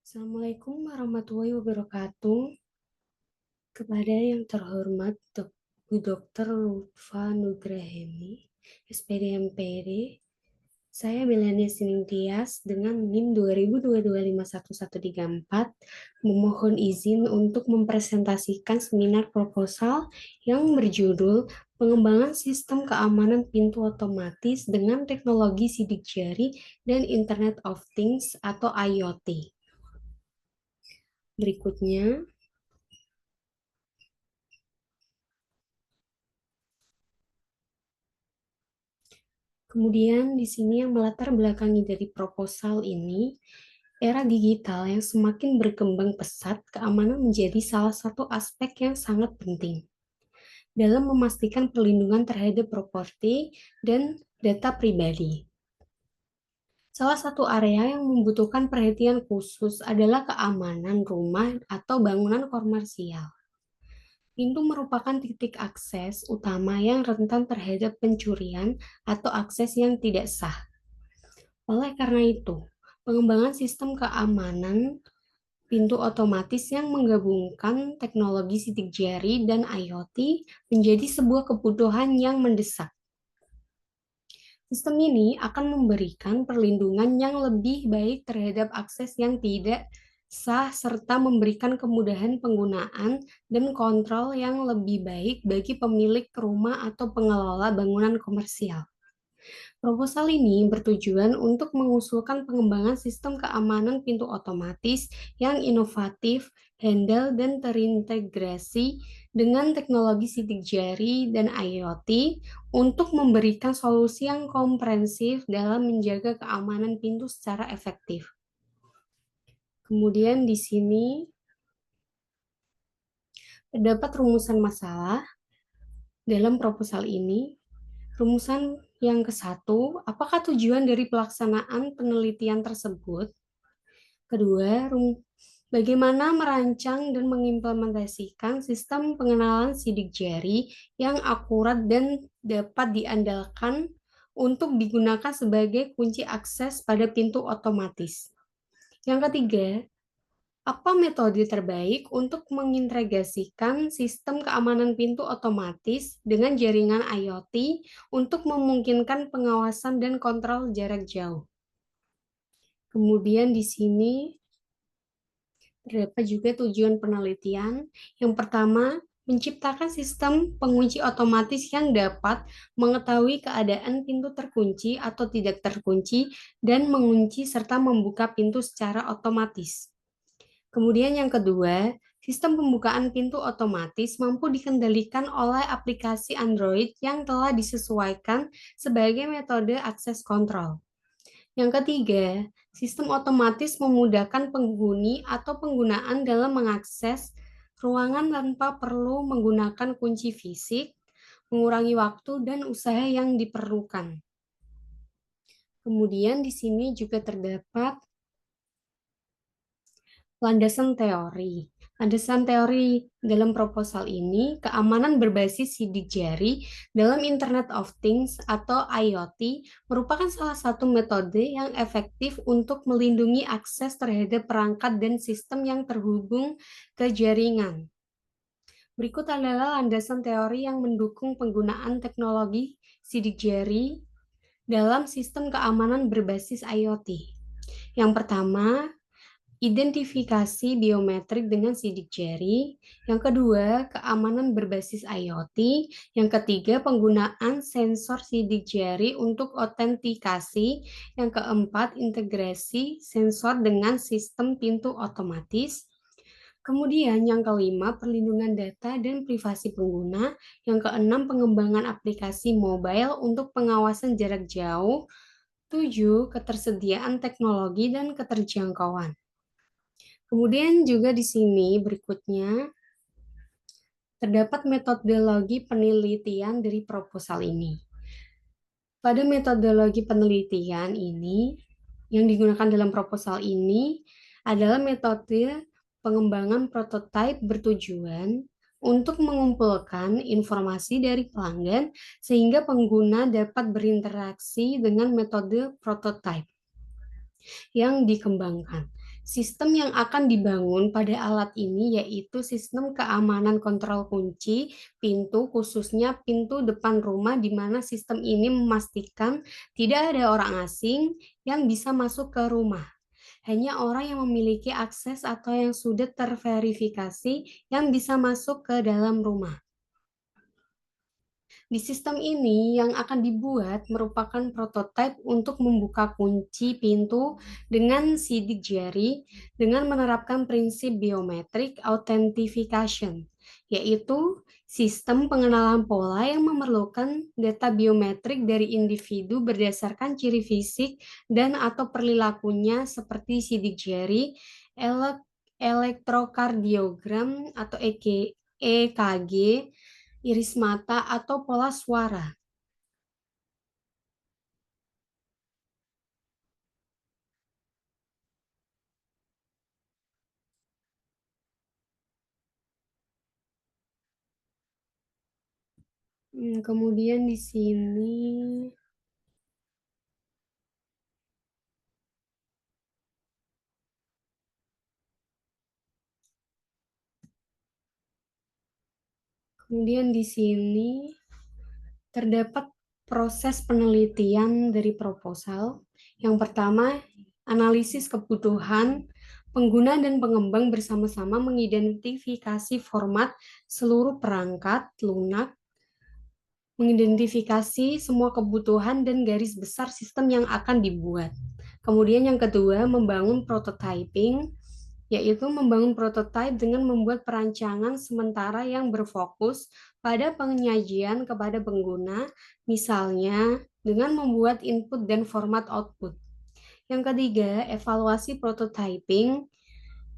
Assalamualaikum warahmatullahi wabarakatuh. Kepada yang terhormat Bu Dr. Lutfa Nugraheni, SPD MPD, saya Melania Sining Tias dengan NIM 2022511134 memohon izin untuk mempresentasikan seminar proposal yang berjudul Pengembangan Sistem Keamanan Pintu Otomatis dengan Teknologi Sidik Jari dan Internet of Things atau IoT. Berikutnya, kemudian di sini yang melatar belakangi dari proposal ini, era digital yang semakin berkembang pesat, keamanan menjadi salah satu aspek yang sangat penting dalam memastikan perlindungan terhadap properti dan data pribadi. Salah satu area yang membutuhkan perhatian khusus adalah keamanan rumah atau bangunan komersial. Pintu merupakan titik akses utama yang rentan terhadap pencurian atau akses yang tidak sah. Oleh karena itu, pengembangan sistem keamanan pintu otomatis yang menggabungkan teknologi sidik jari dan IoT menjadi sebuah kebutuhan yang mendesak. Sistem ini akan memberikan perlindungan yang lebih baik terhadap akses yang tidak sah serta memberikan kemudahan penggunaan dan kontrol yang lebih baik bagi pemilik rumah atau pengelola bangunan komersial. Proposal ini bertujuan untuk mengusulkan pengembangan sistem keamanan pintu otomatis yang inovatif, handal, dan terintegrasi dengan teknologi sidik jari dan IoT untuk memberikan solusi yang komprehensif dalam menjaga keamanan pintu secara efektif. Kemudian di sini terdapat rumusan masalah dalam proposal ini. Rumusan yang ke-1, apakah tujuan dari pelaksanaan penelitian tersebut? Kedua, bagaimana merancang dan mengimplementasikan sistem pengenalan sidik jari yang akurat dan dapat diandalkan untuk digunakan sebagai kunci akses pada pintu otomatis. Yang ketiga, apa metode terbaik untuk mengintegrasikan sistem keamanan pintu otomatis dengan jaringan IoT untuk memungkinkan pengawasan dan kontrol jarak jauh? Kemudian di sini terdapat juga tujuan penelitian. Yang pertama, menciptakan sistem pengunci otomatis yang dapat mengetahui keadaan pintu terkunci atau tidak terkunci dan mengunci serta membuka pintu secara otomatis. Kemudian yang kedua, sistem pembukaan pintu otomatis mampu dikendalikan oleh aplikasi Android yang telah disesuaikan sebagai metode akses kontrol. Yang ketiga, sistem otomatis memudahkan penghuni atau penggunaan dalam mengakses ruangan tanpa perlu menggunakan kunci fisik, mengurangi waktu dan usaha yang diperlukan. Kemudian di sini juga terdapat landasan teori. Landasan teori dalam proposal ini, keamanan berbasis sidik jari dalam Internet of Things atau IoT merupakan salah satu metode yang efektif untuk melindungi akses terhadap perangkat dan sistem yang terhubung ke jaringan. Berikut adalah landasan teori yang mendukung penggunaan teknologi sidik jari dalam sistem keamanan berbasis IoT. Yang pertama, identifikasi biometrik dengan sidik jari. Yang kedua, keamanan berbasis IoT. Yang ketiga, penggunaan sensor sidik jari untuk autentikasi. Yang keempat, integrasi sensor dengan sistem pintu otomatis. Kemudian yang kelima, perlindungan data dan privasi pengguna. Yang keenam, pengembangan aplikasi mobile untuk pengawasan jarak jauh. 7, ketersediaan teknologi dan keterjangkauan. Kemudian juga di sini berikutnya terdapat metodologi penelitian dari proposal ini. Pada metodologi penelitian ini yang digunakan dalam proposal ini adalah metode pengembangan prototipe bertujuan untuk mengumpulkan informasi dari pelanggan sehingga pengguna dapat berinteraksi dengan metode prototipe yang dikembangkan. Sistem yang akan dibangun pada alat ini yaitu sistem keamanan kontrol kunci pintu, khususnya pintu depan rumah, di mana sistem ini memastikan tidak ada orang asing yang bisa masuk ke rumah. Hanya orang yang memiliki akses atau yang sudah terverifikasi yang bisa masuk ke dalam rumah. Di sistem ini yang akan dibuat merupakan prototipe untuk membuka kunci pintu dengan sidik jari dengan menerapkan prinsip biometric authentication, yaitu sistem pengenalan pola yang memerlukan data biometrik dari individu berdasarkan ciri fisik dan atau perilakunya seperti sidik jari, elektrokardiogram atau EKG, iris mata, atau pola suara. Kemudian di sini, kemudian di sini terdapat proses penelitian dari proposal. Yang pertama, analisis kebutuhan pengguna dan pengembang bersama-sama mengidentifikasi format seluruh perangkat lunak, mengidentifikasi semua kebutuhan dan garis besar sistem yang akan dibuat. Kemudian yang kedua, membangun prototyping, yaitu membangun prototipe dengan membuat perancangan sementara yang berfokus pada penyajian kepada pengguna, misalnya dengan membuat input dan format output. Yang ketiga, evaluasi prototyping,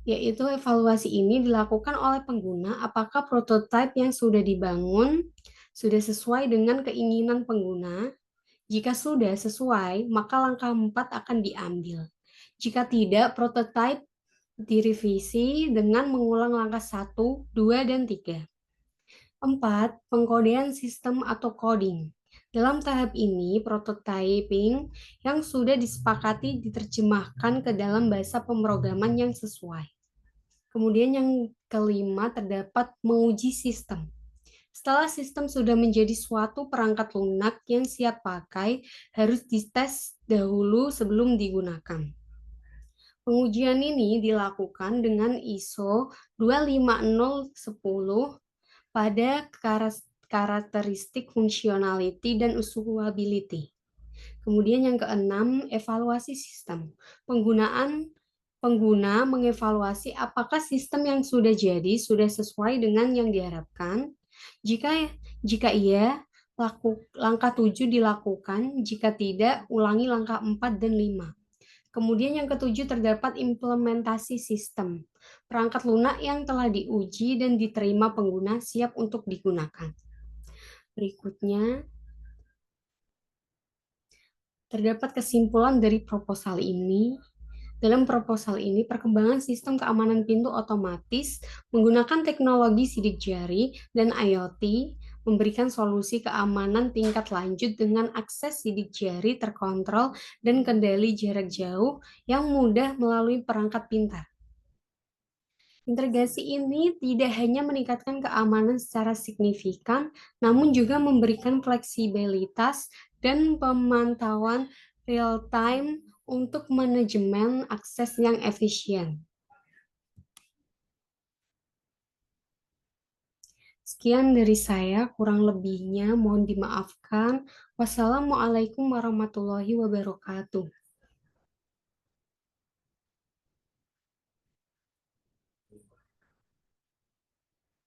yaitu evaluasi ini dilakukan oleh pengguna apakah prototipe yang sudah dibangun sudah sesuai dengan keinginan pengguna. Jika sudah sesuai, maka langkah 4 akan diambil. Jika tidak, prototipe direvisi dengan mengulang langkah 1, 2, dan 3. 4. Pengkodean sistem atau coding. Dalam tahap ini, prototyping yang sudah disepakati diterjemahkan ke dalam bahasa pemrograman yang sesuai. Kemudian yang kelima, terdapat menguji sistem. Setelah sistem sudah menjadi suatu perangkat lunak yang siap pakai, harus dites dahulu sebelum digunakan. Pengujian ini dilakukan dengan ISO 25010 pada karakteristik functionality dan usability. Kemudian yang keenam, evaluasi sistem. Pengguna mengevaluasi apakah sistem yang sudah jadi sudah sesuai dengan yang diharapkan. Jika jika iya, langkah 7 dilakukan, jika tidak, ulangi langkah 4 dan 5. Kemudian yang ketujuh, terdapat implementasi sistem. Perangkat lunak yang telah diuji dan diterima pengguna siap untuk digunakan. Berikutnya, terdapat kesimpulan dari proposal ini. Dalam proposal ini, perkembangan sistem keamanan pintu otomatis menggunakan teknologi sidik jari dan IoT memberikan solusi keamanan tingkat lanjut dengan akses sidik jari terkontrol dan kendali jarak jauh yang mudah melalui perangkat pintar. Integrasi ini tidak hanya meningkatkan keamanan secara signifikan, namun juga memberikan fleksibilitas dan pemantauan real-time untuk manajemen akses yang efisien. Sekian dari saya, kurang lebihnya mohon dimaafkan. Wassalamualaikum warahmatullahi wabarakatuh.